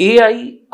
AI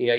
AI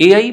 AI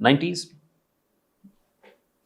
90s,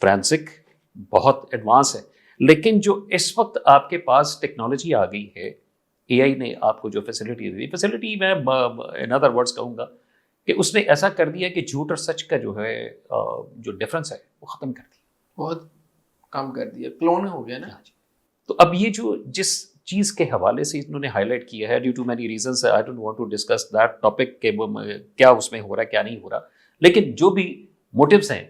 فرینسک بہت advance ہے، لیکن جو اس وقت آپ کے پاس ٹیکنالوجی آ گئی ہے، اے آئی نے آپ کو جو فیسلٹی دی، فیسلٹی میں ان ادر ورڈس کہوں گا کہ اس نے ایسا کر دیا کہ جھوٹ اور سچ کا جو ہے جو ڈفرنس ہے وہ ختم کر دیا، بہت کم کر دیا، کلون ہو گیا نا. تو اب یہ جو جس چیز کے حوالے سے انہوں نے ہائی لائٹ کیا ہے، due to many reasons, I don't want to discuss that topic کہ کیا اس میں ہو رہا ہے کیا نہیں ہو رہا، لیکن جو بھی موٹیوز ہیں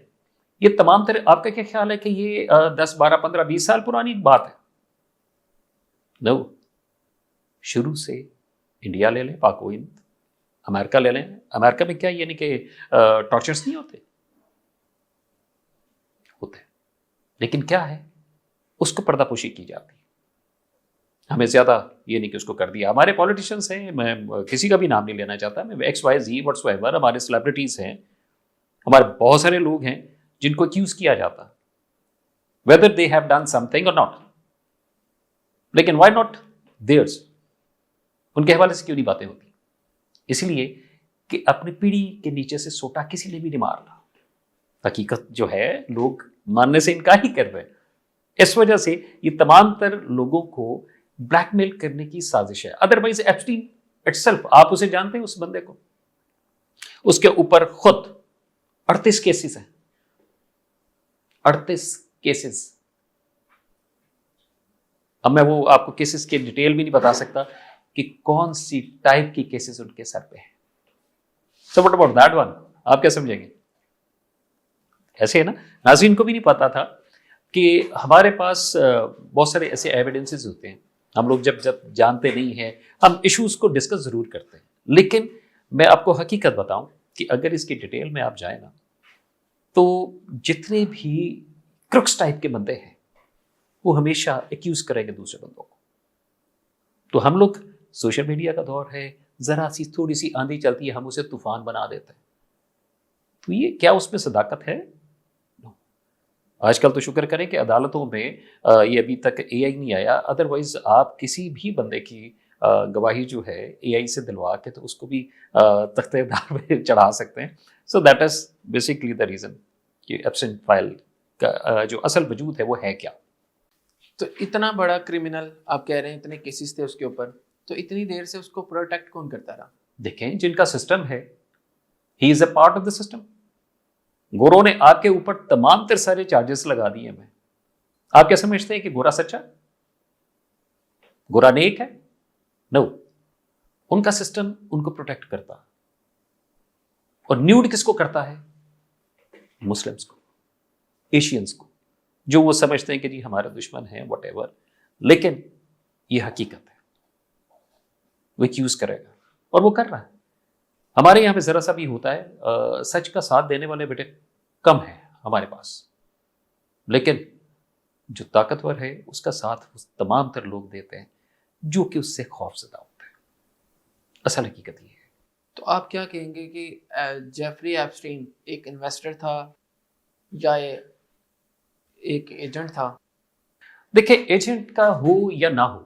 یہ تمام طرح، آپ کا کیا خیال ہے کہ یہ 10 12 15 20 سال پرانی بات ہے؟ نو، شروع سے انڈیا لے لیں، پاک و ہند، امریکہ لے لیں، امریکہ میں کیا یعنی کہ ٹارچرس نہیں ہوتے، لیکن کیا ہے اس کو پردہ پوشی کی جاتی ہے. ہمیں زیادہ یہ نہیں کہ اس کو کر دیا. ہمارے پولیٹیشینس ہیں، میں کسی کا بھی نام نہیں لینا چاہتا، میں X Y Z whatsoever, ہمارے سیلیبریٹیز ہیں، ہمارے بہت سارے لوگ ہیں جن کو ایکیوز کیا جاتا whether they have done something or not، لیکن why not theirs، ان کے حوالے سے کیوں نہیں باتیں ہوتی؟ اس لیے کہ اپنی پیڑھی کے نیچے سے سوٹا کسی نے بھی نہیں مارنا. حقیقت جو ہے لوگ ماننے سے انکار ہی کر رہے ہیں. اس وجہ سے یہ تمام تر لوگوں کو بلیک میل کرنے کی سازش ہے. ادروائز ایپسٹین اٹسیلف، آپ اسے جانتے ہیں اس بندے کو، اس کے اوپر خود 38 کیسز ہیں، 38 کیسز. اب میں وہ آپ کو کیسز کے ڈیٹیل بھی نہیں بتا سکتا کہ کون سی ٹائپ کی کیسز ان کے سر پہ ہیں. So what about that one؟ آپ کیا سمجھیں گے؟ ایسے ہے نا، ناظرین کو بھی نہیں پتا تھا کہ ہمارے پاس بہت سارے ایسے ایویڈنسز ہوتے ہیں. ہم لوگ جب جانتے نہیں ہیں، ہم ایشوز کو ڈسکس ضرور کرتے ہیں، لیکن میں آپ کو حقیقت بتاؤں کہ اگر اس کی ڈیٹیل میں آپ جائیں نا، تو جتنے بھی کرکس ٹائپ کے بندے ہیں وہ ہمیشہ ایکیوز کریں گے دوسرے بندوں کو. تو ہم لوگ، سوشل میڈیا کا دور ہے، ذرا سی تھوڑی سی آندھی چلتی ہے ہم اسے طوفان بنا دیتے ہیں. تو یہ کیا اس میں صداقت ہے؟ آج کل تو شکر کریں کہ عدالتوں میں یہ ابھی تک اے آئی نہیں آیا، ادروائز آپ کسی بھی بندے کی گواہی جو ہے اے آئی سے دلوا کے تو اس کو بھی تختہ دار پہ چڑھا سکتے ہیں. So that is basically the reason کہ ایبسنٹ فائل کا جو اصل وجود ہے وہ ہے کیا. تو اتنا بڑا کرمنل آپ کہہ رہے ہیں، اتنے کیسز تھے اس کے اوپر، تو اتنی دیر سے اس کو پروٹیکٹ کون کرتا رہا؟ دیکھیں جن کا سسٹم ہے، he is a part of the system. گورو نے آپ کے اوپر تمام تر سارے چارجز لگا دیے ہیں. آپ کیا سمجھتے ہیں کہ گورا سچا، گورا نیک ہے؟ نو، ان کا سسٹم ان کو پروٹیکٹ کرتا. اور نیوڈ کس کو کرتا ہے؟ مسلمس کو، ایشینز کو، جو وہ سمجھتے ہیں کہ جی ہمارے دشمن ہیں واٹ ایور. لیکن یہ حقیقت ہے، وہ ایکیوز کرے گا اور وہ کر رہا ہے. ہمارے یہاں پہ ذرا سا بھی ہوتا ہے، سچ کا ساتھ دینے والے بیٹے کم ہیں ہمارے پاس، لیکن جو طاقتور ہے اس کا ساتھ تمام تر لوگ دیتے ہیں جو کہ اس سے خوف زدہ ہوتے ہیں. اصل حقیقت یہ ہے. تو آپ کیا کہیں گے کہ جیفری ایپسٹین ایک انویسٹر تھا یا ایک ایجنٹ تھا؟ دیکھیں ایجنٹ کا ہو یا نہ ہو،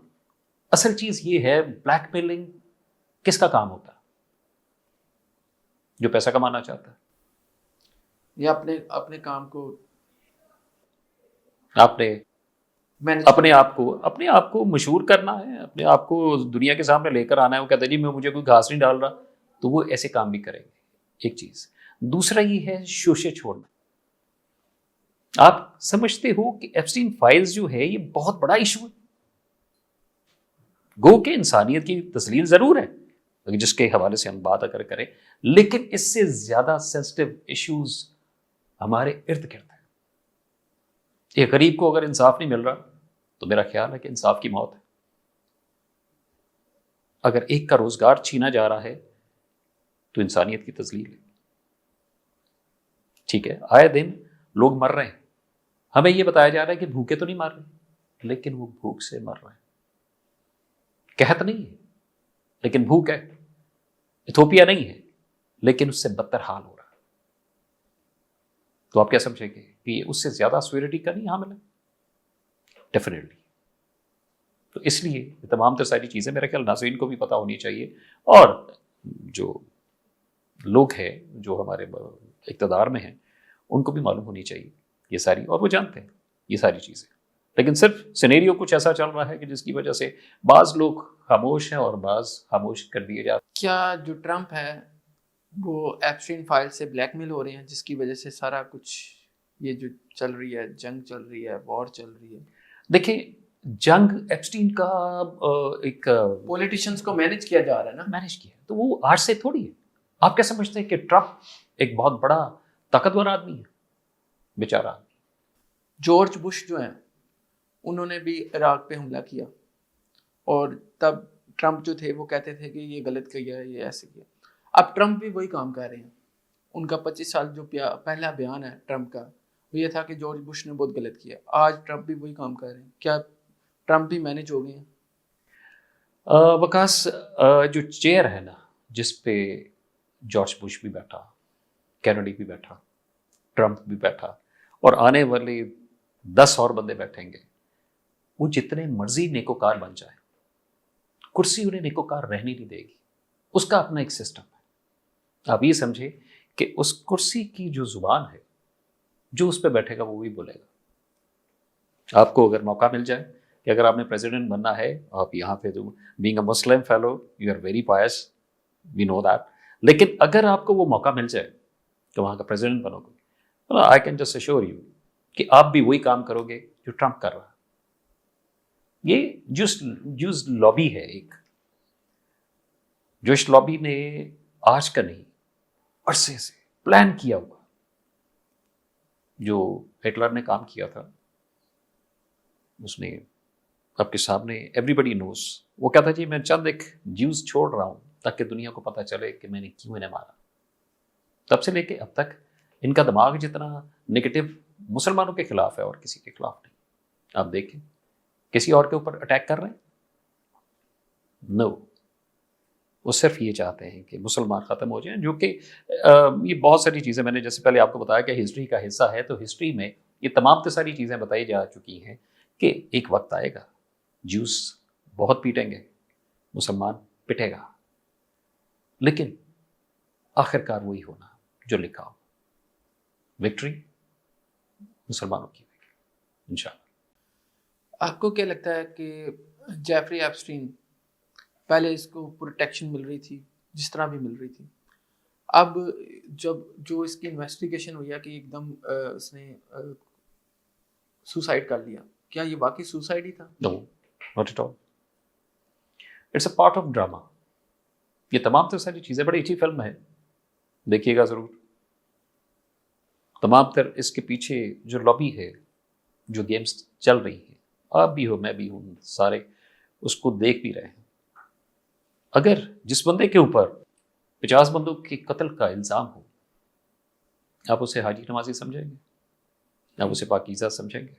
اصل چیز یہ ہے بلیک میلنگ کس کا کام ہوتا ہے؟ جو پیسہ کمانا چاہتا ہے، یا اپنے کام کو، آپ نے اپنے آپ کو مشہور کرنا ہے، اپنے آپ کو دنیا کے سامنے لے کر آنا ہے. وہ کہتا ہے جی میں مجھے کوئی گھاس نہیں ڈال رہا، تو وہ ایسے کام بھی کریں گے. ایک چیز. دوسرا یہ ہے شوشے چھوڑنا. آپ سمجھتے ہو کہ ایپسٹین فائلز جو ہے یہ بہت بڑا ایشو ہے، گو کہ انسانیت کی تسلیل ضرور ہے جس کے حوالے سے ہم بات اگر کریں، لیکن اس سے زیادہ سینسٹیو ایشوز ہمارے ارد گرد ہیں. ایک غریب کو اگر انصاف نہیں مل رہا تو میرا خیال ہے کہ انصاف کی موت ہے. اگر ایک کا روزگار چھینا جا رہا ہے تو انسانیت کی تذلیل ہے. ٹھیک ہے، آئے دن لوگ مر رہے ہیں، ہمیں یہ بتایا جا رہا ہے کہ بھوکے تو نہیں مر رہے، لیکن وہ بھوک سے مر رہے ہیں. قحط نہیں ہے لیکن بھوک ہے. ایتھوپیا نہیں ہے لیکن اس سے بدتر حال ہو رہا ہے. تو آپ کیا سمجھیں گے کہ یہ اس سے زیادہ سویرٹی کا نہیں حامل ہے؟ ڈیفینیٹلی. تو اس لیے یہ تمام تر ساری چیزیں میرے خیال ناظرین کو بھی پتہ ہونی چاہیے، اور جو لوگ ہیں جو ہمارے اقتدار میں ہیں ان کو بھی معلوم ہونی چاہیے یہ ساری، اور وہ جانتے ہیں یہ ساری چیزیں، لیکن صرف سینیریو کچھ ایسا چل رہا ہے کہ جس کی وجہ سے بعض لوگ خاموش ہیں اور بعض خاموش کر دیے جاتے ہیں۔ کیا جو ٹرمپ ہے وہ ایپسٹین فائل سے بلیک میل ہو رہے ہیں، جس کی وجہ سے سارا کچھ یہ جو چل رہی ہے، جنگ چل رہی ہے، وار چل رہی ہے؟ دیکھیں جنگ ایپسٹین کا ایک پولیٹیشینز کو مینج کیا جا رہا ہے نا، مینج کیا، تو وہ آج سے تھوڑی ہے۔ آپ کیا سمجھتے ہیں کہ ٹرمپ ایک بہت بڑا طاقتور آدمی ہے؟ بیچارہ جارج بش جو ہیں انہوں نے بھی عراق پہ حملہ کیا، اور تب ٹرمپ جو تھے وہ کہتے تھے کہ یہ غلط کیا ہے، یہ ایسے کیا۔ اب ٹرمپ بھی وہی کام کر رہے ہیں۔ ان کا 25 سال جو پہلا بیان ہے ٹرمپ کا، وہ یہ تھا کہ جارج بش نے بہت غلط کیا۔ آج ٹرمپ بھی وہی کام کر رہے ہیں۔ کیا ٹرمپ بھی مینج ہو گئے ہیں؟ وکاس جو چیئر ہے نا جس پہ جارج بش بھی بیٹھا، کینیڈی بھی بیٹھا، ٹرمپ بھی بیٹھا، اور آنے والے 10 اور بندے بیٹھیں گے، وہ جتنے مرضی نیکوکار بن جائیں، کرسی انہیں نیکوکار رہنے نہیں دے گی۔ اس کا اپنا ایک سسٹم ہے۔ آپ یہ سمجھے کہ اس کرسی کی جو زبان ہے، جو اس پہ بیٹھے گا وہ بھی بولے گا۔ آپ کو اگر موقع مل جائے کہ اگر آپ نے پریزیڈنٹ بننا ہے، آپ یہاں پہ being a Muslim fellow you are very pious, we know that, لیکن اگر آپ کو وہ موقع مل جائے کہ وہاں کا پریزیڈنٹ بنو گے، I can just assure you کہ آپ بھی وہی کام کرو گے جو ٹرمپ کر رہا ہے۔ یہ جوس لابی ہے، ایک جوش لابی نے آج کا نہیں عرصے سے پلان کیا ہوا، جو ہٹلر نے کام کیا تھا اس نے آپ کے سامنے ایوری بڈی نوز، وہ کہتا جی میں چند ایک جیوز چھوڑ رہا ہوں تاکہ دنیا کو پتہ چلے کہ میں نے کیوں انہیں مارا۔ تب سے لے کے اب تک ان کا دماغ جتنا نگیٹو مسلمانوں کے خلاف ہے اور کسی کے خلاف نہیں۔ آپ دیکھیں کسی اور کے اوپر اٹیک کر رہے ہیں؟ نو، وہ صرف یہ چاہتے ہیں کہ مسلمان ختم ہو جائیں، جو کہ یہ بہت ساری چیزیں میں نے جیسے پہلے آپ کو بتایا کہ ہسٹری کا حصہ ہے، تو ہسٹری میں یہ تمام ساری چیزیں بتائی جا چکی ہیں کہ ایک وقت آئے گا جوس بہت پیٹیں گے، مسلمان پٹے گا، لیکن آخر کار وہی ہونا جو لکھا ہو، وکٹری مسلمانوں کی ہوگی انشاءاللہ۔ آپ کو کیا لگتا ہے کہ جیفری ایپسٹین پہلے اس کو پروٹیکشن مل رہی تھی جس طرح بھی مل رہی تھی، اب جب جو اس کی انویسٹیگیشن ہوئی ہے کہ ایک دم اس نے سوسائڈ کر لیا، کیا یہ واقعی سوسائڈ ہی تھا؟ No, not at all, it's a part of drama. یہ تمام ساری چیزیں بڑی اچھی فلم ہے، دیکھیے گا ضرور۔ تمام تر اس کے پیچھے جو لابی ہے، جو گیمز چل رہی ہیں، آپ بھی ہو میں بھی ہوں، سارے اس کو دیکھ بھی رہے ہیں۔ اگر جس بندے کے اوپر 50 بندوں کے قتل کا الزام ہو، آپ اسے حاجی نمازی سمجھیں گے؟ آپ اسے پاکیزہ سمجھیں گے؟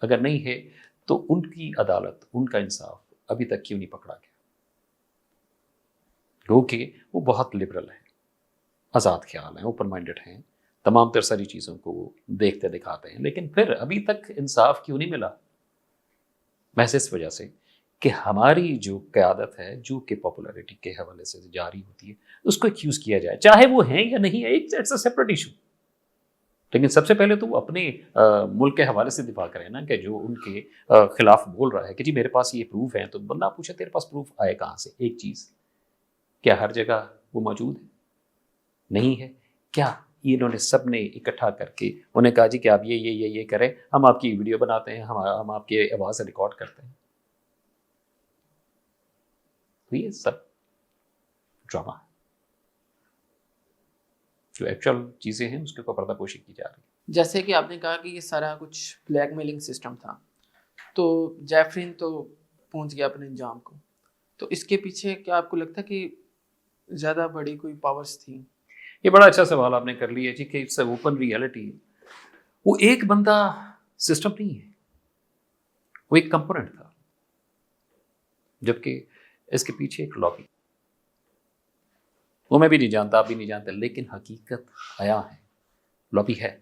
اگر نہیں ہے تو ان کی عدالت، ان کا انصاف ابھی تک کیوں نہیں پکڑا گیا؟ کیونکہ وہ بہت لبرل ہیں، آزاد خیال ہیں، اوپن مائنڈڈ ہیں، تمام تر ساری چیزوں کو وہ دیکھتے دکھاتے ہیں، لیکن پھر ابھی تک انصاف کیوں نہیں ملا؟ محض اس وجہ سے کہ ہماری جو قیادت ہے، جو کہ پاپولیرٹی کے حوالے سے جاری ہوتی ہے، اس کو ایکیوز کیا جائے، چاہے وہ ہیں یا نہیں ہے، اٹس اے سیپریٹ ایشو، لیکن سب سے پہلے تو وہ اپنے ملک کے حوالے سے دفاع کریں نا، کہ جو ان کے خلاف بول رہا ہے کہ جی میرے پاس یہ پروف ہیں، تو بندہ پوچھے تیرے پاس پروف آئے کہاں سے؟ ایک چیز، کیا ہر جگہ وہ موجود ہے؟ نہیں ہے؟ کیا انہوں نے سب نے اکٹھا کر کے انہیں کہا جی کہ آپ یہ کریں، ہم آپ کی ویڈیو بناتے ہیں، ہم آپ کی آواز ریکارڈ کرتے ہیں؟ تو یہ سب ڈرامہ ہے، جو ایکچوئل چیزیں ہیں اس کے اوپر پردہ پوشی کی جا رہی ہے۔ جیسے کہ آپ نے کہا کہ یہ سارا کچھ بلیک میلنگ سسٹم تھا، تو جیفرین تو پہنچ گیا اپنے انجام کو، تو اس کے پیچھے کیا آپ کو لگتا ہے کہ زیادہ بڑی کوئی پاورز تھیں؟ یہ بڑا اچھا سوال آپ نے کر لیا جی، کہ اٹس اوپن ریئلٹی۔ وہ ایک بندہ سسٹم نہیں ہے، وہ ایک کمپوننٹ تھا، جبکہ اس کے پیچھے ایک لابی، وہ میں بھی نہیں جانتا، آپ بھی نہیں جانتے، لیکن حقیقت آیا ہے، لابی ہے،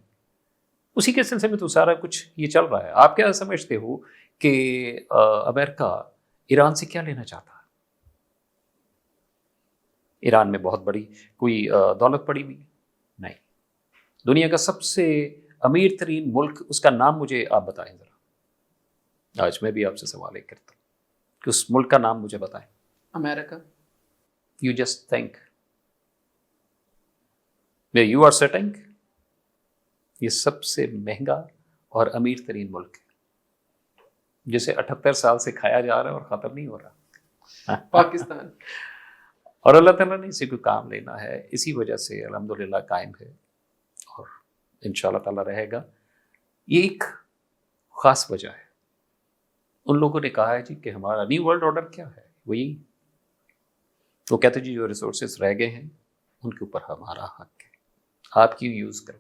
اسی کے سلسلے میں تو سارا کچھ یہ چل رہا ہے۔ آپ کیا سمجھتے ہو کہ امریکہ ایران سے کیا لینا چاہتا ہے؟ ایران میں بہت بڑی کوئی دولت پڑی ہوئی؟ نہیں، دنیا کا سب سے امیر ترین ملک، اس کا نام مجھے آپ بتائیں ذرا. آج میں بھی آپ سے سوال ایک کرتا ہوں کہ اس ملک کا نام مجھے بتائیں. امریکہ. You just think where you are sitting، یہ سب سے مہنگا اور امیر ترین ملک ہے جسے 78 سال سے کھایا جا رہا ہے اور ختم نہیں ہو رہا. پاکستان. اور اللہ تعالیٰ نے اسی کو کام لینا ہے، اسی وجہ سے الحمدللہ قائم ہے اور انشاءاللہ تعالیٰ رہے گا. یہ ایک خاص وجہ ہے. ان لوگوں نے کہا ہے جی کہ ہمارا نیو ورلڈ آرڈر کیا ہے، وہی وہ کہتے جی جو ریسورسز رہ گئے ہیں ان کے اوپر ہمارا حق ہے، آپ کیوں یوز کرو.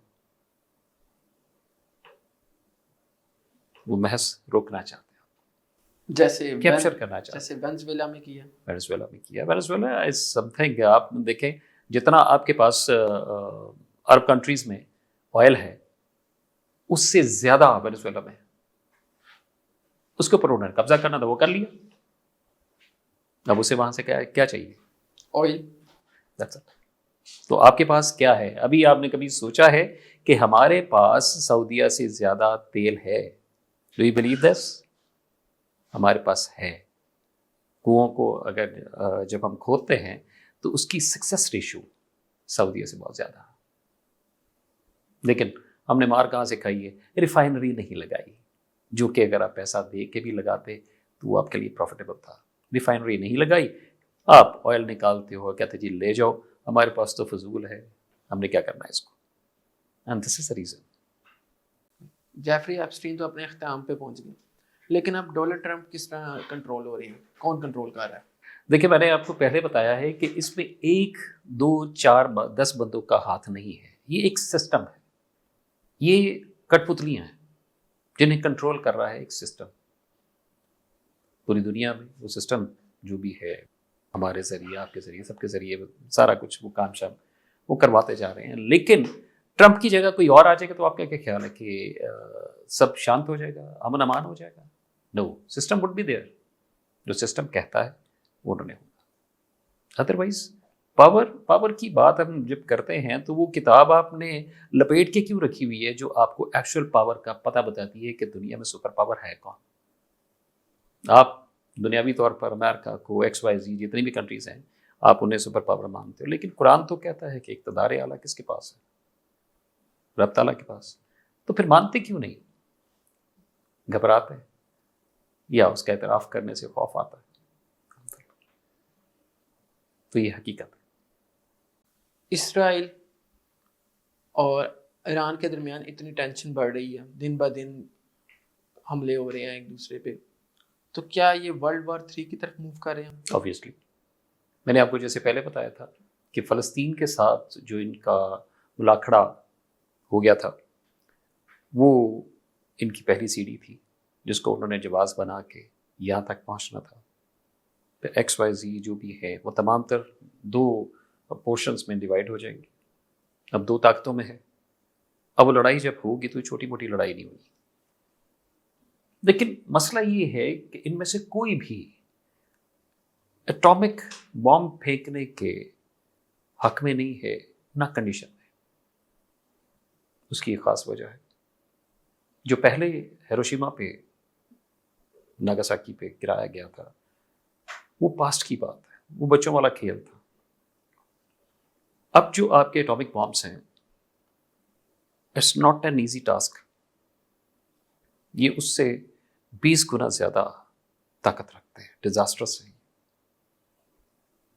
وہ محض روکنا چاہتے ہیں، جیسے کیپچر کرنا چاہتے ہیں. جیسے وینزویلا میں کیا. وینزویلا میں کیا. وینزویلا از سم تھنگ. آپ دیکھیں جتنا آپ کے پاس عرب کنٹریز میں آئل ہے اس سے زیادہ وینزویلا میں ہے. اس کے اوپر انہوں نے قبضہ کرنا تھا، وہ کر لیا. اب اسے وہاں سے کیا چاہیے؟ آئل. تو آپ کے پاس کیا ہے؟ ابھی آپ نے کبھی سوچا ہے کہ ہمارے پاس سعودیہ سے زیادہ تیل ہے؟ Do you believe this? ہمارے پاس ہے. کنوؤں کو اگر جب ہم کھودتے ہیں تو اس کی سکسیس ریشو سعودیہ سے بہت زیادہ ہے. لیکن ہم نے مار کہاں سے کھائی ہے؟ ریفائنری نہیں لگائی، جو کہ اگر آپ پیسہ دے کے بھی لگاتے تو وہ آپ کے لیے پروفیٹیبل تھا. ریفائنری نہیں لگائی، آپ آئل نکالتے ہو، کہتے جی لے جاؤ، ہمارے پاس تو فضول ہے، ہم نے کیا کرنا ہے اس کو. And this is the reason. Jeffrey Epstein تو اپنے اختتام پہ پہنچ گئے، لیکن اب ڈونلڈ ٹرمپ کس طرح کنٹرول ہو رہی ہیں؟ کون کنٹرول کر رہا ہے؟ دیکھیں میں نے آپ کو پہلے بتایا ہے کہ اس میں 1 2 4 10 بندوں کا ہاتھ نہیں ہے، یہ ایک سسٹم ہے. یہ کٹ پتلیاں ہیں جنہیں کنٹرول کر رہا ہے ایک سسٹم. پوری دنیا میں وہ سسٹم جو بھی ہے، ہمارے ذریعے، آپ کے ذریعے، سب کے ذریعے سارا کچھ وہ کام شام وہ کرواتے جا رہے ہیں. لیکن ٹرمپ کی جگہ کوئی اور آ جائے گا تو آپ کا کیا خیال ہے کہ سب شانت ہو جائے گا، امن امان ہو جائے گا؟ نو، سسٹم وڈ بی دیئر. جو سسٹم کہتا ہے وہ انہوں نے ہوگا. ادروائز پاور کی بات ہم جب کرتے ہیں تو وہ کتاب آپ نے لپیٹ کے کیوں رکھی ہوئی ہے جو آپ کو ایکچوئل پاور کا پتہ بتاتی ہے کہ دنیا میں سپر پاور ہے کون. آپ دنیاوی طور پر امریکہ کو XYZ جتنی بھی کنٹریز ہیں آپ انہیں سپر پاور مانتے ہو، لیکن قرآن تو کہتا ہے کہ اقتدار اعلیٰ کس کے پاس ہے؟ رب تعالیٰ کے پاس. تو پھر مانتے کیوں نہیں؟ گھبراتے ہیں یا اس کا اعتراف کرنے سے خوف آتا ہے؟ تو یہ حقیقت ہے. اسرائیل اور ایران کے درمیان اتنی ٹینشن بڑھ رہی ہے، دن بہ دن حملے ہو رہے ہیں ایک دوسرے پہ، تو کیا یہ ورلڈ وار 3 کی طرف موو کر رہے ہیں؟ آبویسلی میں نے آپ کو جیسے پہلے بتایا تھا کہ فلسطین کے ساتھ جو ان کا ملاکھڑا ہو گیا تھا وہ ان کی پہلی سیڑھی تھی جس کو انہوں نے جواز بنا کے یہاں تک پہنچنا تھا. پھر XYZ جو بھی ہے وہ تمام تر 2 پورشنز میں ڈیوائڈ ہو جائیں گے. اب 2 طاقتوں میں ہے. اب وہ لڑائی جب ہوگی تو چھوٹی موٹی لڑائی نہیں ہوگی. لیکن مسئلہ یہ ہے کہ ان میں سے کوئی بھی ایٹامک بام پھینکنے کے حق میں نہیں ہے، نہ کنڈیشن میں. اس کی ایک خاص وجہ ہے. جو پہلے ہیروشیما پہ ناگاساکی پہ گرایا گیا تھا وہ پاسٹ کی بات ہے، وہ بچوں والا کھیل تھا. اب جو آپ کے ایٹامک بامس ہیں it's not an easy task. یہ اس سے 20 گنا زیادہ طاقت رکھتے ہیں، ڈیزاسٹرس ہیں.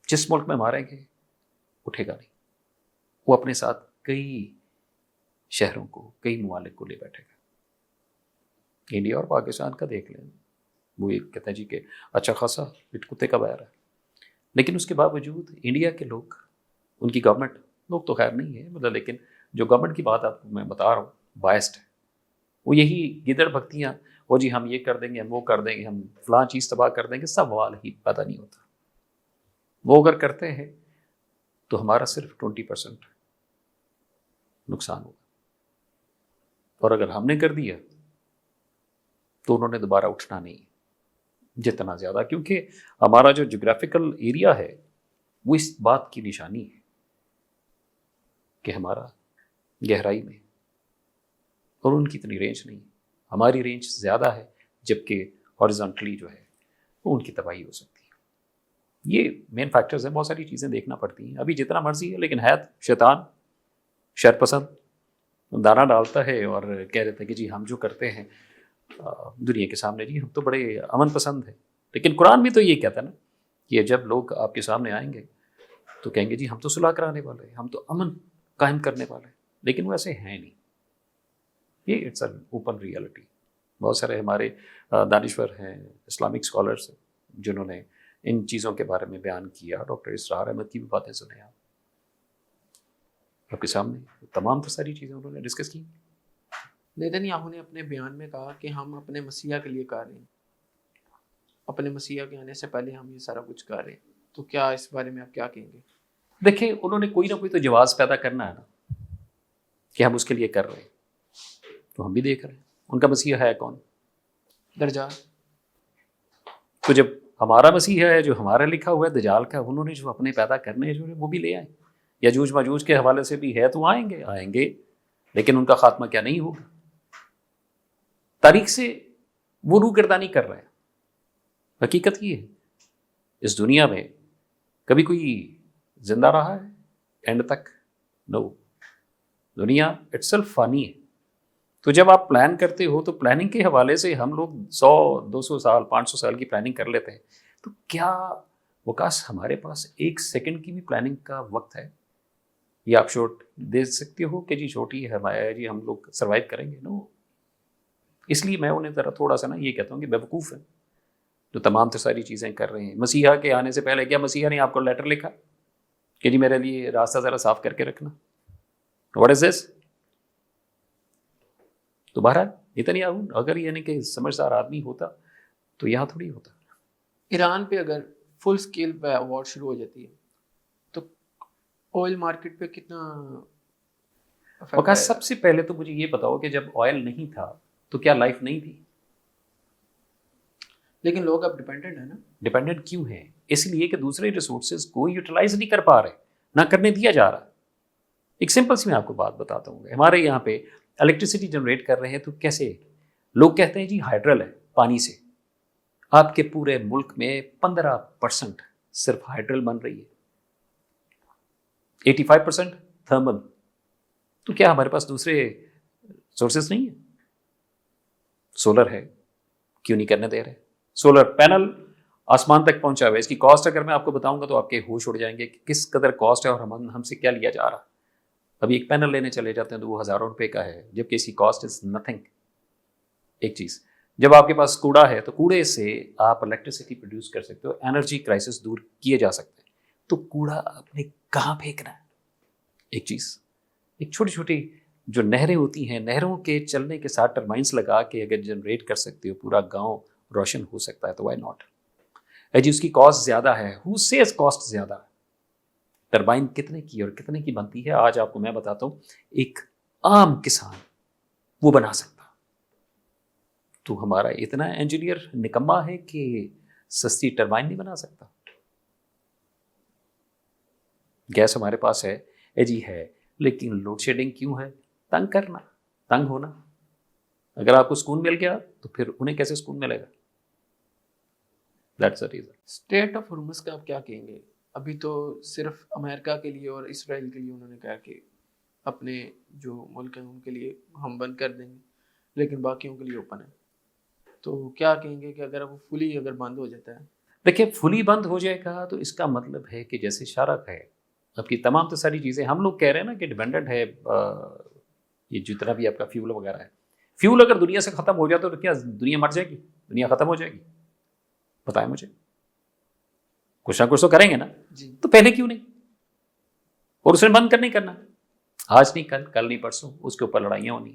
جس ملک میں ماریں گے اٹھے گا نہیں، وہ اپنے ساتھ کئی شہروں کو، کئی ممالک کو لے بیٹھے گا. انڈیا اور پاکستان کا دیکھ لیں، وہ ایک کہتے ہیں جی کہ اچھا خاصا پٹ کتے کا بیر ہے، لیکن اس کے باوجود انڈیا کے لوگ، ان کی گورنمنٹ، لوگ تو خیر نہیں ہے مطلب، لیکن جو گورنمنٹ کی بات آپ میں بتا رہا ہوں بائسڈ ہے. وہ یہی گدڑ بھگتیاں، وہ جی ہم یہ کر دیں گے، ہم وہ کر دیں گے، ہم فلاں چیز تباہ کر دیں گے، سوال ہی پتہ نہیں ہوتا. وہ اگر کرتے ہیں تو ہمارا صرف 20% نقصان ہوگا، اور اگر ہم نے کر دیا تو انہوں نے دوبارہ اٹھنا نہیں جتنا زیادہ، کیونکہ ہمارا جو جغرافیکل ایریا ہے وہ اس بات کی نشانی ہے کہ ہمارا گہرائی میں اور ان کی اتنی رینج نہیں ہے. ہماری رینج زیادہ ہے, جبکہ ہاریزونٹلی جو ہے وہ ان کی تباہی ہو سکتی ہے. یہ مین فیکٹرز ہیں. بہت ساری چیزیں دیکھنا پڑتی ہیں. ابھی جتنا مرضی ہے, لیکن ہے شیطان شر پسند دانہ ڈالتا ہے اور کہہ دیتا ہے کہ جی ہم جو کرتے ہیں دنیا کے سامنے, جی ہم تو بڑے امن پسند ہیں. لیکن قرآن بھی تو یہ کہتا ہے نا کہ جب لوگ آپ کے سامنے آئیں گے تو کہیں گے جی ہم تو صلح کرانے والے ہیں, ہم تو امن قائم کرنے والے ہیں. لیکن وہ ایسے ہیں نہیں. یہ اٹس این اوپن ریئلٹی. بہت سارے ہمارے دانشور ہیں, اسلامک اسکالرس ہیں, جنہوں نے ان چیزوں کے بارے میں بیان کیا. ڈاکٹر اسرار احمد کی بھی باتیں سنیں آپ کے سامنے, تمام تو ساری چیزیں انہوں نے ڈسکس کی. نیتن یاہو نے اپنے بیان میں کہا کہ ہم اپنے مسیح کے لیے کر رہے ہیں, اپنے مسیح کے آنے سے پہلے ہم یہ سارا کچھ کر رہے ہیں. تو کیا اس بارے میں آپ کیا کہیں گے؟ دیکھیں, انہوں نے کوئی نہ کوئی تو جواز پیدا کرنا ہے نا کہ ہم اس کے لیے کر رہے ہیں. تو ہم بھی دیکھ رہے ہیں ان کا مسیح ہے کون, دجال. تو جب ہمارا مسیح ہے جو ہمارا لکھا ہوا ہے دجال کا, انہوں نے جو اپنے پیدا کرنے جو ہے وہ بھی لے آئے. یجوج ماجوج کے حوالے سے بھی ہے تو آئیں گے, لیکن ان کا خاتمہ کیا نہیں ہوگا. تاریخ سے وہ روگردانی کر رہے ہیں. حقیقت یہ ہے اس دنیا میں کبھی کوئی زندہ رہا ہے اینڈ تک؟ نو. دنیا اٹس سیلف فانی ہے. تو جب آپ پلان کرتے ہو تو پلاننگ کے حوالے سے ہم لوگ 100-200 سال 500 سال کی پلاننگ کر لیتے ہیں. تو کیا وکاس ہمارے پاس 1 سیکنڈ کی بھی پلاننگ کا وقت ہے؟ یا آپ شورٹ دے سکتے ہو کہ جی چھوٹی ہے ہمارا, جی ہم لوگ سروائیو کریں گے؟ نو. اس لیے میں انہیں ذرا تھوڑا سا نا یہ کہتا ہوں کہ بیوقوف ہیں جو تمام تو ساری چیزیں کر رہے ہیں. مسیحا کے آنے سے پہلے کیا مسیحا نے آپ کو لیٹر لکھا کہ جی میرے لیے راستہ ذرا صاف کر کے رکھنا؟ واٹ از دس؟ تو بہرحال نیتن یاہو اگر یعنی کہ سمجھدار آدمی ہوتا تو یہاں تھوڑی ہوتا. ایران پہ اگر فل اسکیل پہ وار شروع ہو جاتی ہے تو آئل مارکیٹ پہ کتنا وقت؟ سب سے پہلے تو مجھے یہ بتاؤ کہ جب آئل نہیں تھا تو کیا لائف نہیں تھی؟ لیکن لوگ اب ڈیپینڈنٹ ہیں نا. ڈیپینڈنٹ کیوں ہیں؟ اس لیے کہ دوسرے ریسورسز کو یوٹیلائز نہیں کر پا رہے, نہ کرنے دیا جا رہا. ایک سمپل سی میں آپ کو بات بتاتا ہوں. ہمارے یہاں پہ الیکٹریسٹی جنریٹ کر رہے ہیں تو کیسے؟ لوگ کہتے ہیں جی ہائیڈرل ہے, پانی سے. آپ کے پورے ملک میں 15% صرف ہائیڈرل بن رہی ہے, 85% تھرمل. تو کیا ہمارے پاس دوسرے سورسز نہیں ہیں؟ سولر ہے, کیوں نہیں کرنے دے رہے؟ سولر پینل آسمان تک پہنچا ہوا ہے. اس کی کاسٹ اگر میں آپ کو بتاؤں گا تو آپ کے ہوش اڑ جائیں گے کہ کس قدر کاسٹ ہے اور ہم سے کیا لیا جا رہا. ابھی ایک پینل لینے چلے جاتے ہیں تو وہ ہزاروں روپے کا ہے, جبکہ اس کی کاسٹ از نتھنگ. ایک چیز, جب آپ کے پاس کوڑا ہے تو کوڑے سے آپ الیکٹریسٹی پروڈیوس کر سکتے ہو, انرجی کرائسس دور کیے جا سکتے ہیں. تو کوڑا آپ نے کہاں پھینکنا ہے؟ ایک چیز, ایک چھوٹی چھوٹی جو نہریں ہوتی ہیں, نہروں کے چلنے کے ساتھ ٹربائنس لگا کے اگر جنریٹ کر سکتے ہو, پورا گاؤں روشن ہو سکتا ہے, تو وائی ناٹ. جی اس کی کاسٹ زیادہ ہے. ہو سیز کاسٹ زیادہ ہے؟ ٹربائن کتنے کی اور کتنے کی بنتی ہے آج آپ کو میں بتاتا ہوں. ایک عام کسان وہ بنا سکتا. تو ہمارا اتنا انجینئر نکما ہے کہ سستی ٹربائن نہیں بنا سکتا. گیس ہمارے پاس ہے جی ہے, لیکن لوڈ شیڈنگ کیوں ہے؟ تنگ کرنا, تنگ ہونا. اگر آپ کو سکون مل گیا تو پھر انہیں کیسے سکون ملے گا؟ That's the reason. Strait of Hormuz کا آپ کیا کہیں گے؟ ابھی تو صرف امریکہ کے لیے اور اسرائیل کے لیے انہوں نے کہا کہ اپنے جو ملک ہیں ان کے لیے ہم بند کر دیں گے, لیکن باقیوں کے لیے اوپن ہے. تو کیا کہیں گے کہ اگر وہ فلی اگر بند ہو جاتا ہے؟ دیکھیں فلی بند ہو جائے گا تو اس کا مطلب ہے کہ جیسے شارک ہے, اب کی تمام تو ساری چیزیں ہم لوگ کہہ رہے ہیں نا کہ ڈیپینڈنٹ ہے یہ جتنا بھی آپ کا فیول وغیرہ ہے. فیول اگر دنیا سے ختم ہو جائے تو کیا دنیا مر جائے گی؟ دنیا ختم ہو جائے گی؟ بتائیں مجھے. کچھ نہ کچھ تو کریں گے نا جی. تو پہلے کیوں نہیں؟ اور اسے بند نہیں کرنا, آج نہیں کل, کل نہیں پرسوں, اس کے اوپر لڑائیاں ہونی.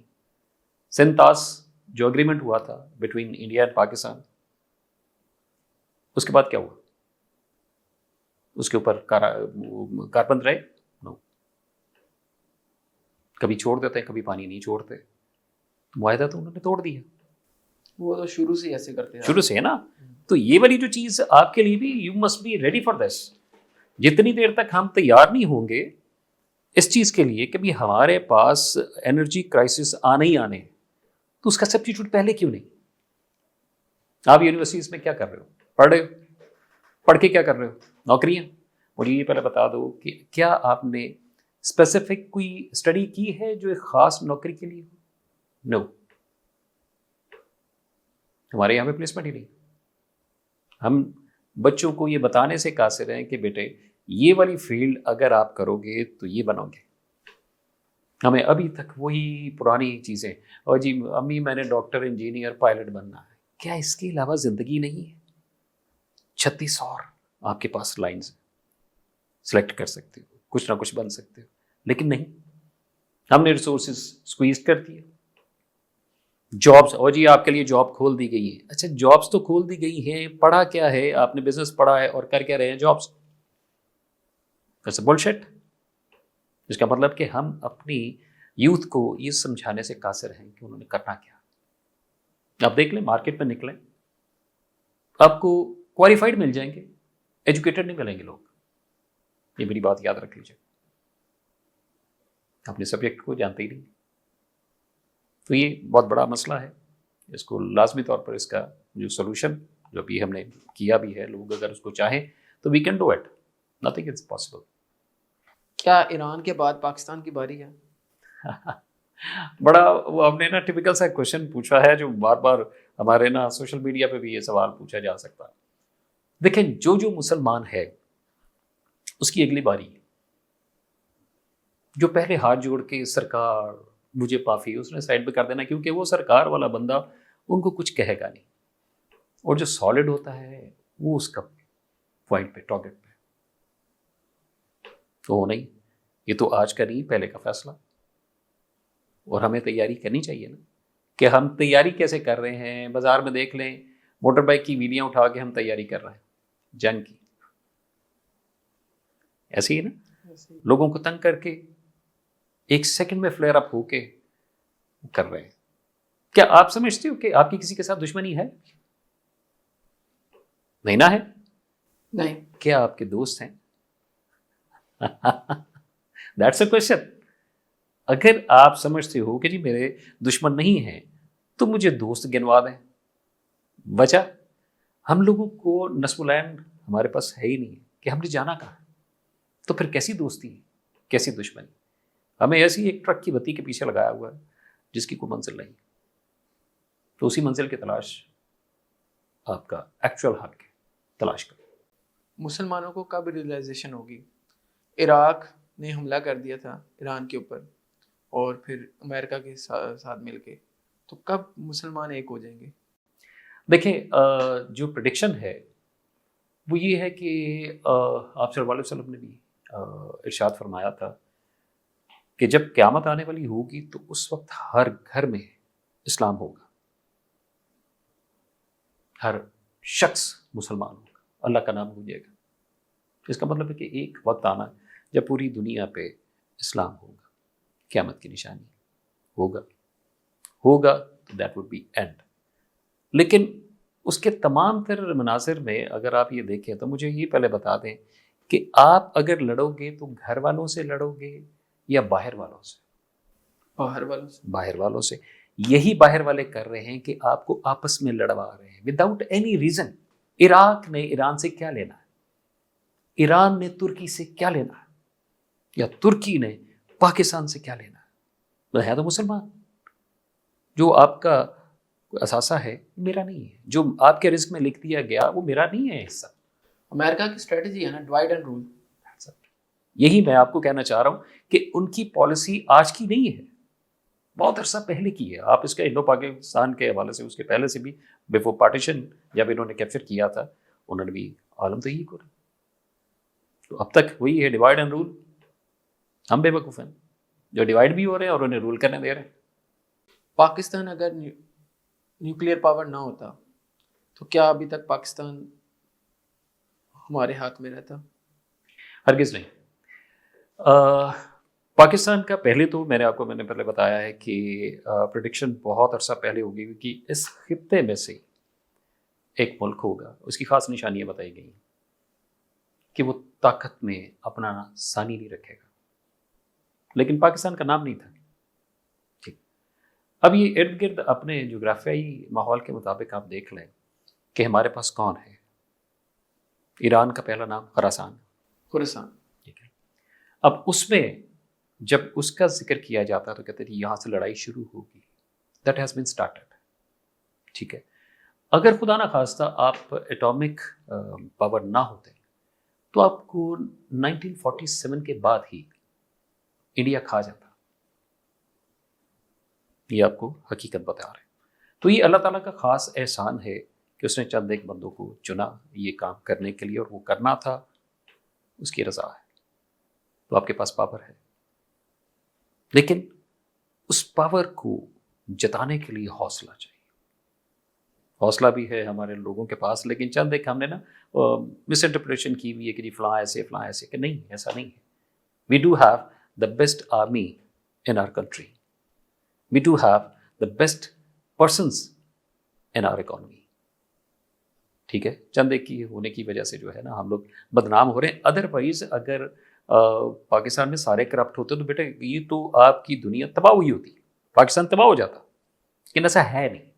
سنتاس جو اگریمنٹ ہوا تھا بٹوین انڈیا اینڈ پاکستان, اس کے بعد کیا ہوا؟ اس کے اوپر کاربند رہے؟ نو. کبھی چھوڑ دیتے ہیں, کبھی پانی نہیں چھوڑتے. معاہدہ تو انہوں نے توڑ دیا. وہ تو شروع سے ایسے کرتے ہیں, شروع سے ہے نا. تو یہ والی جو چیز آپ کے لیے بھی you must be ready for this. جتنی دیر تک ہم تیار نہیں ہوں گے اس چیز کے لیے کہ بھی ہمارے پاس انرجی کرائسس آنے ہی آنے, تو اس کا سبسٹیٹیوٹ پہلے کیوں نہیں؟ آپ یونیورسٹیز میں کیا کر رہے ہو؟ پڑھ رہے ہو؟ پڑھ کے کیا کر رہے ہو؟ نوکریاں؟ مجھے یہ پہلے بتا دو کہ کیا آپ نے اسپیسیفک کوئی اسٹڈی کی ہے جو ایک خاص نوکری کے لیے؟ نو. ہمارے یہاں پہ پلیسمنٹ ہی نہیں. ہم بچوں کو یہ بتانے سے قاصر ہیں کہ بیٹے یہ والی فیلڈ اگر آپ کرو گے تو یہ بنو گے. ہمیں ابھی تک وہی پرانی چیزیں، اور جی امی میں نے ڈاکٹر، انجینئر، پائلٹ بننا ہے. کیا اس کے علاوہ زندگی نہیں ہے؟ 36 اور آپ کے پاس لائنز سلیکٹ کر سکتے ہو، کچھ نہ کچھ بن سکتے ہو، لیکن نہیں. ہم نے ریسورسز سکویز کر دیے. جابس، اور جی آپ کے لیے جاب کھول دی گئی ہے. اچھا جابس تو کھول دی گئی ہیں، پڑھا کیا ہے آپ نے؟ بزنس پڑھا ہے اور کر کیا رہے ہیں؟ جابس. بولشٹ. اس کا مطلب کہ ہم اپنی یوتھ کو یہ سمجھانے سے قاصر ہیں کہ انہوں نے کرنا کیا. آپ دیکھ لیں مارکیٹ میں نکلیں، آپ کو کوالیفائڈ مل جائیں گے، ایجوکیٹڈ نہیں ملیں گے لوگ. یہ میری بات یاد رکھ لیجیے. اپنے سبجیکٹ کو جانتے ہی نہیں. تو یہ بہت بڑا مسئلہ ہے. اس کو لازمی طور پر اس کا جو سولوشن جو ابھی ہم نے کیا بھی ہے، لوگ اگر اس کو چاہیں تو we can do it. Nothing is possible. کیا ایران کے بعد پاکستان کی باری ہے؟ بڑا وہ ہم نے نا ٹپیکل سا کوشچن پوچھا ہے جو بار بار ہمارے نا سوشل میڈیا پہ بھی یہ سوال پوچھا جا سکتا ہے. دیکھیں جو مسلمان ہے اس کی اگلی باری ہے. جو پہلے ہاتھ جوڑ کے سرکار مجھے معافی، اس نے سائڈ پہ کر دینا، کیونکہ وہ سرکار والا بندہ ان کو کچھ کہے گا نہیں. اور جو سالڈ ہوتا ہے وہ اس کا پوائنٹ پہ، ٹارگیٹ پہ. تو نہیں، یہ تو آج کا نہیں، پہلے کا فیصلہ. اور ہمیں تیاری کرنی چاہیے نا کہ ہم تیاری کیسے کر رہے ہیں. بازار میں دیکھ لیں موٹر بائک کی ویلیاں اٹھا کے ہم تیاری کر رہے ہیں جنگ کی. ایسے ہی نا لوگوں کو تنگ کر کے ایک سیکنڈ میں فلیئر اپ ہو کے کر رہے ہیں. کیا آپ سمجھتے ہو کہ آپ کی کسی کے ساتھ دشمنی ہے؟ نہیں نہ ہے. نہیں. کیا آپ کے دوست ہیں؟ That's a question. اگر آپ سمجھتے ہو کہ جی میرے دشمن نہیں ہیں تو مجھے دوست گنوا دیں. وجہ ہم لوگوں کو نسب العین ہمارے پاس ہے ہی نہیں کہ ہم نے جانا کہاں. تو پھر کیسی دوستی ہے، کیسی دشمنی؟ ہمیں ایسی ایک ٹرک کی بتی کے پیچھے لگایا ہوا ہے جس کی کوئی منزل نہیں. تو اسی منزل کی تلاش آپ کا ایکچوئل حق ہے، تلاش کرو. مسلمانوں کو کب ریئلائزیشن ہوگی؟ عراق نے حملہ کر دیا تھا ایران کے اوپر اور پھر امریکہ کے ساتھ مل کے، تو کب مسلمان ایک ہو جائیں گے؟ دیکھیں جو پریڈکشن ہے وہ یہ ہے کہ آپ صلی اللہ علیہ وسلم نے بھی ارشاد فرمایا تھا کہ جب قیامت آنے والی ہوگی تو اس وقت ہر گھر میں اسلام ہوگا، ہر شخص مسلمان ہوگا، اللہ کا نام گونجے گا. اس کا مطلب ہے کہ ایک وقت آنا جب پوری دنیا پہ اسلام ہوگا، قیامت کی نشانی ہوگا تو دیٹ وڈ بی اینڈ. لیکن اس کے تمام تر مناظر میں اگر آپ یہ دیکھیں تو مجھے یہ پہلے بتا دیں کہ آپ اگر لڑو گے تو گھر والوں سے لڑو گے یا باہر والوں سے؟ باہر والوں سے. یہی باہر والے کر رہے ہیں کہ آپ کو آپس میں لڑوا رہے ہیں وداؤٹ اینی ریزن. عراق نے ایران سے کیا لینا ہے؟ ایران نے ترکی سے کیا لینا ہے؟ یا ترکی نے پاکستان سے کیا لینا ہے؟ ہے تو مسلمان. جو آپ کا اثاثہ ہے میرا نہیں ہے، جو آپ کے رزق میں لکھ دیا گیا وہ میرا نہیں ہے حصہ. امریکہ کی اسٹریٹجی ہے نا ڈیوائڈ اینڈ رول. یہی میں آپ کو کہنا چاہ رہا ہوں کہ ان کی پالیسی آج کی نہیں ہے، بہت عرصہ پہلے کی ہے. آپ اس کا انڈو پاکستان کے حوالے سے، اس کے پہلے سے بھی بیفور پارٹیشن جب انہوں نے کیپچر کیا تھا انہوں نے بھی عالم تو یہی کرا. تو اب تک وہی ہے ڈیوائڈ اینڈ رول. ہم بے وقوف ہیں جو ڈیوائڈ بھی ہو رہے ہیں اور انہیں رول کرنے دے رہے ہیں. پاکستان اگر نیوکلیئر پاور نہ ہوتا تو کیا ابھی تک پاکستان ہمارے ہاتھ میں رہتا؟ ہرگز نہیں. پاکستان کا پہلے تو میں نے پہلے بتایا ہے کہ پریڈکشن بہت عرصہ پہلے ہوگی کہ اس خطے میں سے ایک ملک ہوگا. اس کی خاص نشانیاں بتائی گئی کہ وہ طاقت میں اپنا ثانی نہیں رکھے گا، لیکن پاکستان کا نام نہیں تھا. ٹھیک. اب یہ ارد گرد اپنے جغرافیائی ماحول کے مطابق آپ دیکھ لیں کہ ہمارے پاس کون ہے. ایران کا پہلا نام خراسان. ٹھیک ہے. اب اس میں جب اس کا ذکر کیا جاتا تو کہتے ہیں یہاں سے لڑائی شروع ہوگی. That has been started. ٹھیک ہے. اگر خدا نہ خواستہ آپ ایٹامک پاور نہ ہوتے تو آپ کو 1947 کے بعد ہی انڈیا کھا جاتا. یہ آپ کو حقیقت بتا رہے ہیں. تو یہ اللہ تعالیٰ کا خاص احسان ہے کہ اس نے چند ایک بندوں کو چنا یہ کام کرنے کے لیے، اور وہ کرنا تھا اس کی رضا ہے. تو آپ کے پاس پاور ہے، لیکن اس پاور کو جتانے کے لیے حوصلہ چاہیے. حوصلہ بھی ہے ہمارے لوگوں کے پاس، لیکن چند ایک ہم نے نا مس انٹرپریشن کی ہوئی ہے کہ جی فلاں ایسے فلاں ایسے، کہ نہیں، ایسا نہیں ہے. We do have the best army in our country. We do have the best persons in our economy. ٹھیک ہے. چند ایک کی ہونے کی وجہ سے جو ہے نا ہم لوگ بدنام ہو رہے ہیں. ادروائز اگر پاکستان میں سارے کرپٹ ہوتے تو بیٹا یہ تو آپ کی دنیا تباہ ہوئی ہوتی، پاکستان تباہ ہو جاتا. لیکن ایسا ہے نہیں.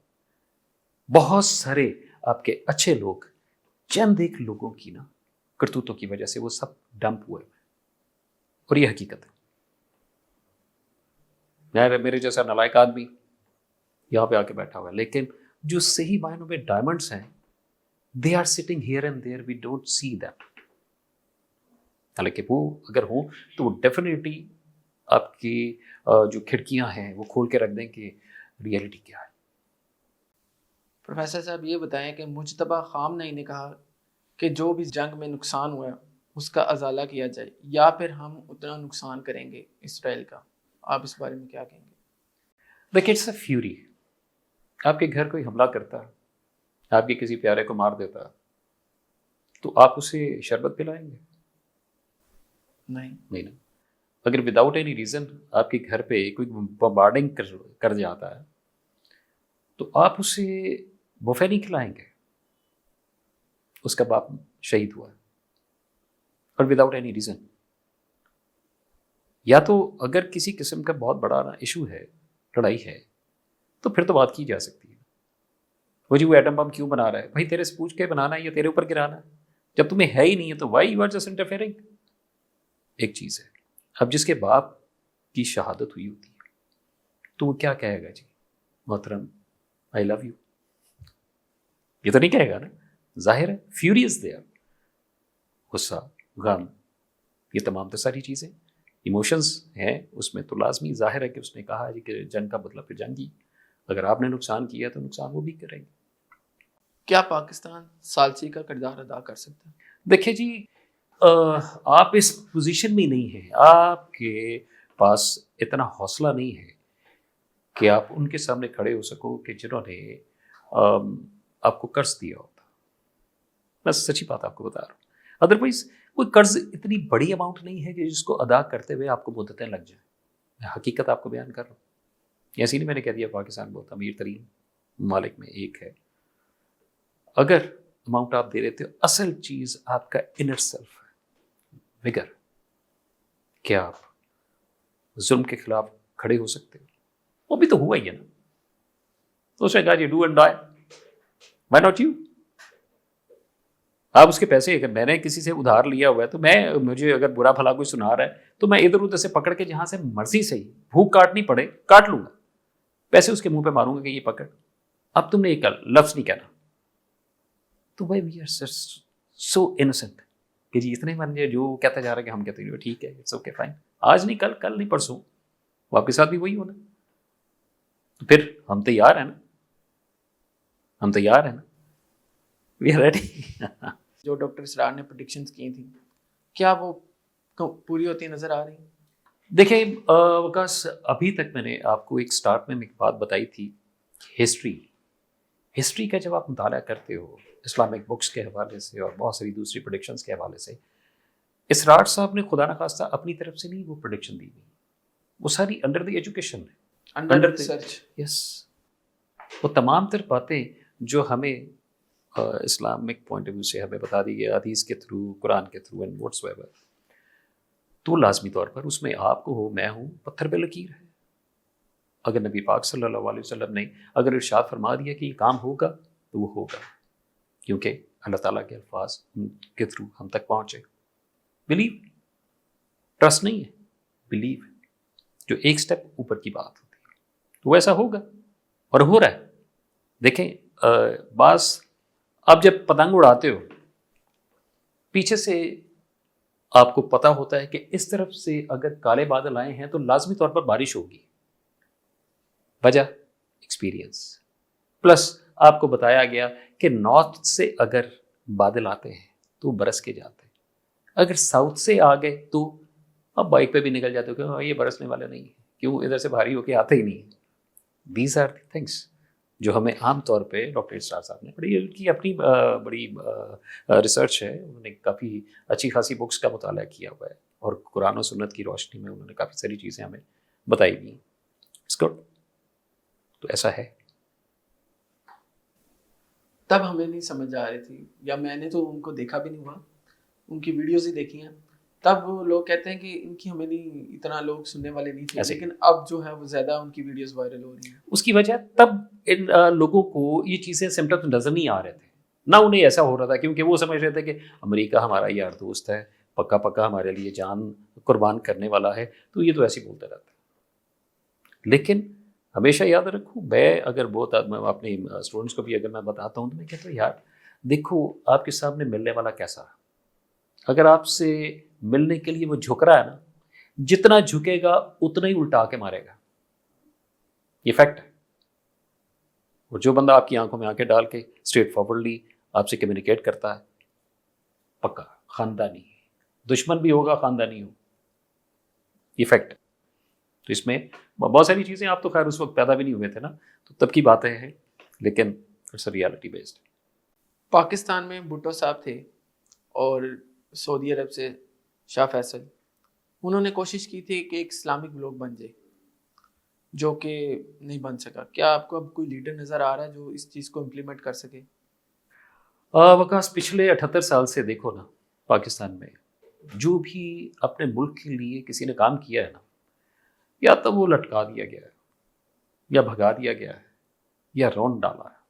بہت سارے آپ کے اچھے لوگ چند ایک لوگوں کی نا کرتوتوں کی وجہ سے وہ سب ڈمپ ہوئے، اور یہ حقیقت ہے. میرے جیسا نالائق آدمی یہاں پہ آ کے بیٹھا ہوا ہے، لیکن جو صحیح معنوں میں ڈائمنڈس ہیں they are sitting here and there, we don't see that. حالانکہ وہ اگر ہوں تو وہ ڈیفینیٹلی آپ کی جو کھڑکیاں ہیں وہ کھول کے رکھ دیں کہ ریئلٹی کیا ہے. پروفیسر صاحب یہ بتائیں کہ مجتبیٰ خامنہئی نے کہا کہ جو بھی جنگ میں نقصان ہوا اس کا ازالہ کیا جائے، یا پھر ہم اتنا نقصان کریں گے اسرائیل کا. آپ اس بارے میں کیا کہیں گے؟ دیکھیے اٹس اے فیوری. آپ کے گھر کوئی حملہ کرتا، آپ کے کسی پیارے کو مار دیتا، تو آپ اسے شربت پلائیں گے؟ نہیں نا. اگر وداؤٹ اینی ریزن آپ کے گھر پہ کوئی بمبارڈنگ کر جاتا ہے تو آپ اسے بوفے نہیں کھلائیں گے. اس کا باپ شہید ہوا ہے اور وداؤٹ اینی ریزن. یا تو اگر کسی قسم کا بہت بڑا ایشو ہے، لڑائی ہے، تو پھر تو بات کی جا سکتی ہے. وہ جی وہ ایٹم بم کیوں بنا رہا ہے؟ بھائی تیرے سے پوچھ کے بنانا ہے یا تیرے اوپر گرانا ہے؟ جب تمہیں ہے ہی نہیں ہے تو why you are just interfering. ایک چیز ہے. اب جس کے باپ کی شہادت ہوئی ہوتی ہے تو وہ کیا کہے گا؟ جی محترم آئی لو یو. یہ تو نہیں کہے گا نا. ظاہر ہے فیوریس دیئر. غصہ، غم، یہ تمام تو ساری چیزیں ایموشنز ہیں اس میں. تو لازمی ظاہر ہے کہ اس نے کہا جی کہ جنگ کا مطلب پھر جنگ ہی. اگر آپ نے نقصان کیا تو نقصان وہ بھی کریں گے. کیا پاکستان ثالثی کا کردار ادا کر سکتا ہے؟ دیکھیے جی آپ اس پوزیشن میں نہیں ہیں، آپ کے پاس اتنا حوصلہ نہیں ہے کہ آپ ان کے سامنے کھڑے ہو سکو کہ جنہوں نے آپ کو قرض دیا ہوتا. میں سچی بات آپ کو بتا رہا ہوں. ادروائز کوئی قرض اتنی بڑی اماؤنٹ نہیں ہے کہ جس کو ادا کرتے ہوئے آپ کو مدتیں لگ جائیں. میں حقیقت آپ کو بیان کر رہا ہوں. ایسی نہیں میں نے کہہ دیا پاکستان بہت امیر ترین ممالک میں ایک ہے. اگر اماؤنٹ آپ دے رہے تھے، اصل چیز آپ کا انر سیلف ہے، وگر. کیا آپ ظلم کے خلاف کھڑے ہو سکتے ہو؟ وہ بھی تو ہوا ہی ہے نا. تو اس نے کہا جی do and die, why not you. آپ اس کے پیسے، اگر میں نے کسی سے ادھار لیا ہوا ہے تو مجھے اگر برا بھلا کوئی سنا رہا ہے تو میں ادھر ادھر سے پکڑ کے جہاں سے مرضی سے ہی بھوک کاٹنی پڑے کاٹ لوں گا. پیسے اس کے منہ پہ ماروں گا کہ یہ پکڑ. اب تم نے ایک لفظ نہیں کہنا. تو بھائی وی آر سو انوسنٹ کہ جی اتنے من جو کہتا جا رہا ہے کہ ہم کہتے ہیں ٹھیک ہے اٹس اوکے فائن. آج نہیں کل نہیں پرسوں وہ آپ کے ساتھ بھی وہی ہونا. تو پھر ہم تیار ہیں نا، ہم تیار ہیں نا، وی آر ریڈی. جو ڈاکٹر اسرار نے پریڈکشنز کی تھیں کیا وہ پوری ہوتی نظر آ رہی ہیں؟ دیکھیں وکاس، ابھی تک میں نے آپ کو ایک سٹارٹ میں ایک بات بتائی تھی. ہسٹری کا جب آپ مطالعہ کرتے ہو اسلامک بکس کے حوالے سے اور بہت ساری دوسری پریڈکشنز کے حوالے سے، اسرار صاحب نے خدا نخواستہ اپنی طرف سے نہیں وہ پریڈکشن دی گئی، وہ ساری انڈر دی ایجوکیشن ہے، انڈر ریسرچ. یس. وہ تمام تر باتیں جو ہمیں اسلامک پوائنٹ آف ویو سے ہمیں بتا دی گئی حدیث کے تھرو، قرآن کے تھرو اینڈ واٹس ایور، تو لازمی طور پر اس میں آپ کو ہو، میں ہوں، پتھر پہ لکیر ہے. اگر نبی پاک صلی اللہ علیہ وسلم نے اگر ارشاد فرما دیا کہ یہ کام ہوگا تو وہ ہوگا، کیونکہ اللہ تعالیٰ کے الفاظ کے تھرو ہم تک پہنچے. بلیو، ٹرسٹ نہیں ہے، بلیو ہے، جو ایک سٹیپ اوپر کی بات ہوتی ہے. تو وہ ایسا ہوگا اور ہو رہا ہے. دیکھیں بعض آپ جب پتنگ اڑاتے ہو پیچھے سے آپ کو پتا ہوتا ہے کہ اس طرف سے اگر کالے بادل آئے ہیں تو لازمی طور پر بارش ہوگی. وجہ ایکسپیرینس، پلس آپ کو بتایا گیا کہ نارتھ سے اگر بادل آتے ہیں تو برس کے جاتے ہیں، اگر ساؤتھ سے آ گئے تو اب بائک پہ بھی نکل جاتے ہو کہ یہ برسنے والے نہیں ہیں، کیوں ادھر سے بھاری ہو کے آتے ہی نہیں. دیز آر دی تھنگس جو ہمیں عام طور پہ ڈاکٹر اسرار صاحب نے پڑھی. ان کی اپنی بڑی ریسرچ ہے، انہوں نے کافی اچھی خاصی بکس کا مطالعہ کیا ہوا ہے اور قرآن و سنت کی روشنی میں انہوں نے کافی ساری چیزیں ہمیں بتائی ہوئی ہیں. It's good. تو ایسا ہے. تب ہمیں نہیں سمجھ آ رہی تھی، یا میں نے تو ان کو دیکھا بھی نہیں ہوا، ان کی ویڈیوز ہی دیکھی ہیں. تب وہ لوگ کہتے ہیں کہ ان کی ہمیں نہیں اتنا لوگ سننے والے نہیں تھے، لیکن اب جو ہے وہ زیادہ ان کی ویڈیوز وائرل ہو رہی ہیں. اس کی وجہ تب ان لوگوں کو یہ چیزیں سمٹمز نظر نہیں آ رہے تھے، نہ انہیں ایسا ہو رہا تھا، کیونکہ وہ سمجھ رہے تھے کہ امریکہ ہمارا یار دوست ہے، پکا پکا ہمارے لیے جان قربان کرنے والا ہے، تو یہ تو ایسے ہی بولتے رہتے ہیں. لیکن ہمیشہ یاد رکھوں، میں اگر بہت اپنے اسٹوڈنٹس کو بھی اگر میں بتاتا ہوں تو میں کہتا ہوں یار دیکھو آپ کے سامنے ملنے والا کیسا ہے. اگر آپ سے ملنے کے لیے وہ جھک رہا ہے نا، جتنا جھکے گا اتنا ہی الٹا کے مارے گا، یہ فیکٹ ہے. اور جو بندہ آپ کی آنکھوں میں آنکھیں ڈال کے اسٹریٹ فارورڈلی آپ سے کمیونیکیٹ کرتا ہے، پکا خاندانی ہے، دشمن بھی ہوگا خاندانی ہو، یہ فیکٹ ہے. تو اس میں بہت ساری چیزیں، آپ تو خیر اس وقت پیدا بھی نہیں ہوئے تھے نا، تو تب کی باتیں ہیں، لیکن اٹس ریالٹی بیسڈ. پاکستان میں بھٹو صاحب تھے اور سعودی عرب سے شاہ فیصل، انہوں نے کوشش کی تھی کہ ایک اسلامک بلاک بن جائے، جو کہ نہیں بن سکا. کیا آپ کو اب کوئی لیڈر نظر آ رہا ہے جو اس چیز کو امپلیمنٹ کر سکے؟ وکاس پچھلے 78 سال سے دیکھو نا، پاکستان میں جو بھی اپنے ملک کے لیے کسی نے کام کیا ہے نا، یا تو وہ لٹکا دیا گیا ہے، یا بھگا دیا گیا ہے، یا رون ڈالا ہے.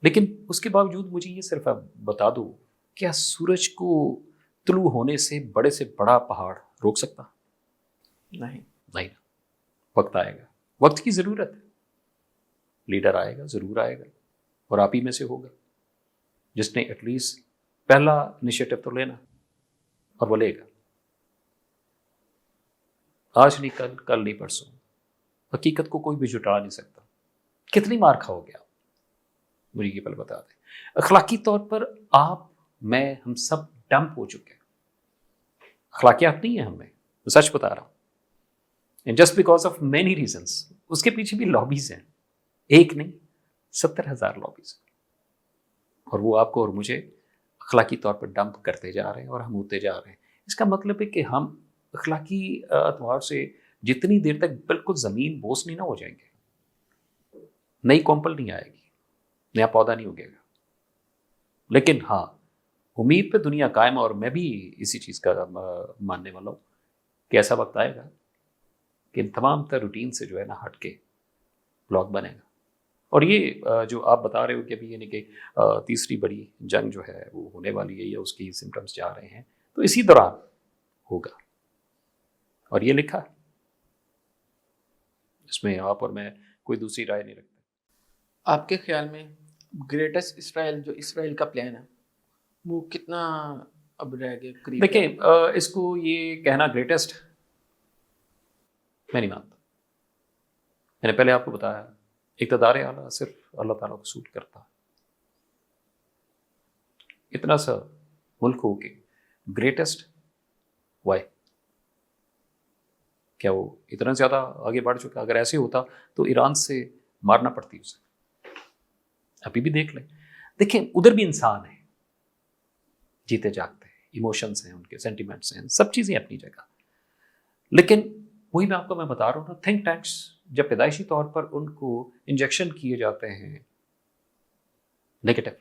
لیکن اس کے باوجود مجھے یہ صرف بتا دو، کیا سورج کو طلوع ہونے سے بڑے بڑا پہاڑ روک سکتا؟ نہیں. وقت آئے گا، وقت کی ضرورت ہے. لیڈر آئے گا، ضرور آئے گا، اور آپ ہی میں سے ہوگا جس نے ایٹ لیسٹ پہلا انیشیٹو تو لینا، اور وہ لے گا. آج نہیں کل، کل نہیں پرسوں. حقیقت کو کوئی بھی جھٹلا نہیں سکتا. کتنی مار کھاؤ گے آپ، مجھے یہ پہلے بتا دیں. اخلاقی طور پر آپ، میں، ہم سب ڈمپ ہو چکے ہیں. اخلاقیات نہیں ہیں ہمیں، میں سچ بتا رہا ہوں. Just because of many reasons. اس کے پیچھے بھی لابیز ہیں، ایک نہیں 70,000 لابیز ہیں، اور وہ آپ کو اور مجھے اخلاقی طور پر ڈمپ کرتے جا رہے ہیں، اور ہم ہوتے جا رہے ہیں. اس کا مطلب ہے کہ ہم اخلاقی اعتبار سے جتنی دیر تک بالکل زمین بوس نہیں نہ ہو جائیں گے، نئی کومپل نہیں آئے گی، نیا پودا نہیں اگے گا. لیکن ہاں، امید پہ دنیا قائم ہے، اور میں بھی اسی چیز کا ماننے والا ہوں کہ ایسا وقت آئے گا کہ ان تمام تر روٹین سے جو ہے نا ہٹ کے بلاک بنے گا. اور یہ جو آپ بتا رہے ہو کہ ابھی یعنی کہ تیسری بڑی جنگ جو ہے وہ ہونے والی ہے، یا اس کی سمٹمس جا رہے ہیں، تو اسی دوران ہوگا. اور یہ لکھا ہے، اس میں آپ اور میں کوئی دوسری رائے نہیں رکھتے. آپ کے خیال میں گریٹسٹ اسرائیل، جو اسرائیل کا پلان ہے، وہ کتنا اب رہ گیا قریب؟ دیکھیں اس کو یہ کہنا گریٹسٹ میں نہیں مانتا. میں نے پہلے آپ کو بتایا اقتدار اعلیٰ صرف اللہ تعالیٰ کو سوٹ کرتا ہے. اتنا سا ملک ہو کے گریٹسٹ وائی؟ کیا وہ اتنا زیادہ آگے بڑھ چکا؟ اگر ایسے ہوتا تو ایران سے مارنا پڑتی اسے. ابھی بھی دیکھ لیں، دیکھیں ادھر بھی انسان ہے، جیتے جاگتے ہیں، ایموشنس ہیں، ان کے سینٹیمنٹس ہیں، سب چیزیں اپنی جگہ. لیکن وہی میں بتا رہا ہوں نا، تھنک ٹینکس جب پیدائشی طور پر ان کو انجیکشن کیے جاتے ہیں نیگیٹو،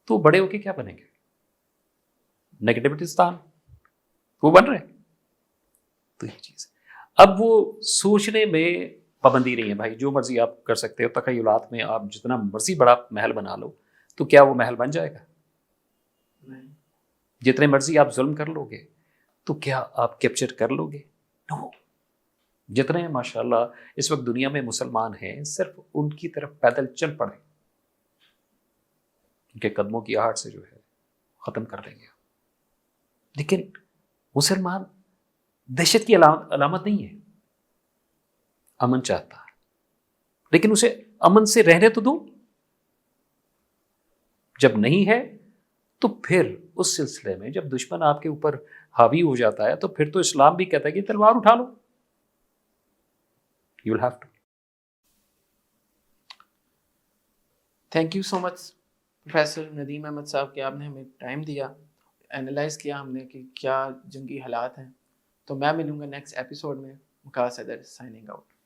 تو بڑے ہو کے کیا بنیں گے؟ نیگیٹیوٹیستان وہ بن رہے ہیں. تو یہ چیز اب وہ سوچنے میں پابندی نہیں ہے بھائی، جو مرضی آپ کر سکتے ہو، تخیلات میں آپ جتنا مرضی بڑا محل بنا لو، تو کیا وہ محل بن جائے گا؟ نہیں. جتنے مرضی آپ ظلم کر لو گے تو کیا آپ کیپچر کر لو گے؟ نو. جتنے ماشاء اللہ اس وقت دنیا میں مسلمان ہیں، صرف ان کی طرف پیدل چل پڑے، ان کے قدموں کی آہٹ سے جو ہے ختم کر دیں گے. لیکن مسلمان دہشت کی علامت نہیں ہے، امن چاہتا ہے، لیکن اسے امن سے رہنے تو دو. جب نہیں ہے تو پھر اس سلسلے میں جب دشمن آپ کے اوپر حاوی ہو جاتا ہے تو پھر تو اسلام بھی کہتا ہے کہ تلوار اٹھا لو. You will have to. Thank you so much professor Nadeem Ahmed صاحب کہ آپ نے ہمیں ٹائم دیا، اینالائز کیا ہم نے کہ کیا جنگی حالات ہیں. تو میں ملوں گا نیکسٹ ایپیسوڈ میں. وقاص حیدر سائننگ آؤٹ.